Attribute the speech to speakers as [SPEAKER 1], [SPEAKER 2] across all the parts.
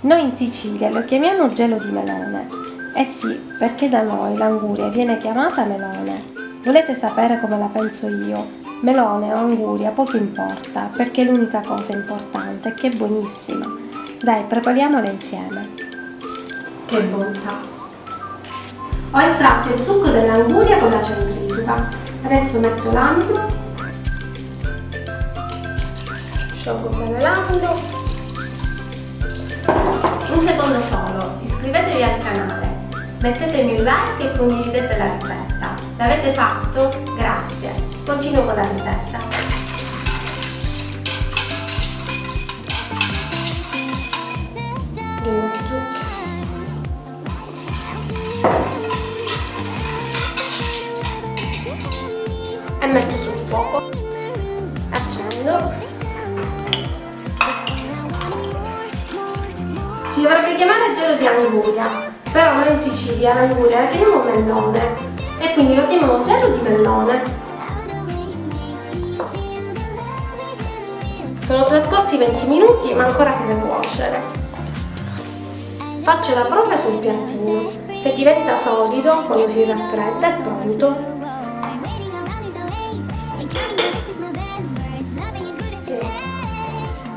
[SPEAKER 1] Noi in Sicilia lo chiamiamo gelo di melone. Eh sì, perché da noi l'anguria viene chiamata melone. Volete sapere come la penso io? Melone o anguria poco importa, perché l'unica cosa importante è che è buonissima. Dai, prepariamola insieme. Che bontà! Ho estratto il succo dell'anguria con la centrifuga. Adesso metto l'amido, sciolgo bene l'amido. Un secondo solo, iscrivetevi al canale, mettetemi un like e condividete la ricetta. L'avete fatto? Grazie. Continuo con la ricetta. Aggiungo il zucchero. E metto sul fuoco. Accendo. Si dovrebbe chiamare gelo di anguria, però noi in Sicilia l'anguria la chiamiamo melone e quindi lo chiamiamo gelo di melone. Sono trascorsi 20 minuti ma ancora deve cuocere. Faccio la prova sul piattino. Se diventa solido quando si raffredda è pronto. Sì.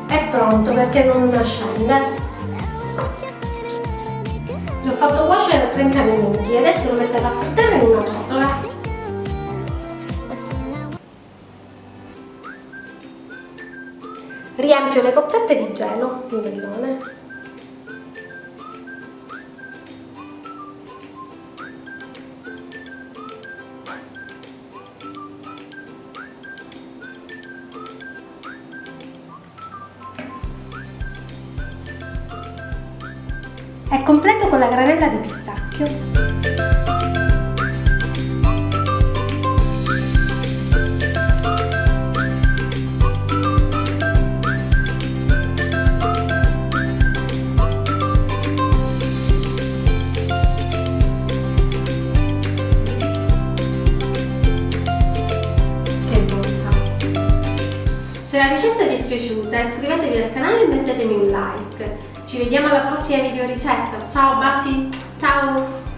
[SPEAKER 1] È pronto perché non scende. L'ho fatto cuocere per 30 minuti e adesso lo metto a raffreddare in una ciotola. Riempio le coppette di gelo di melone. E completo con la granella di pistacchio. Che bontà! Se la ricetta vi è piaciuta iscrivetevi al canale e mettetemi un like. Ci vediamo alla prossima video ricetta. Ciao, baci! Ciao!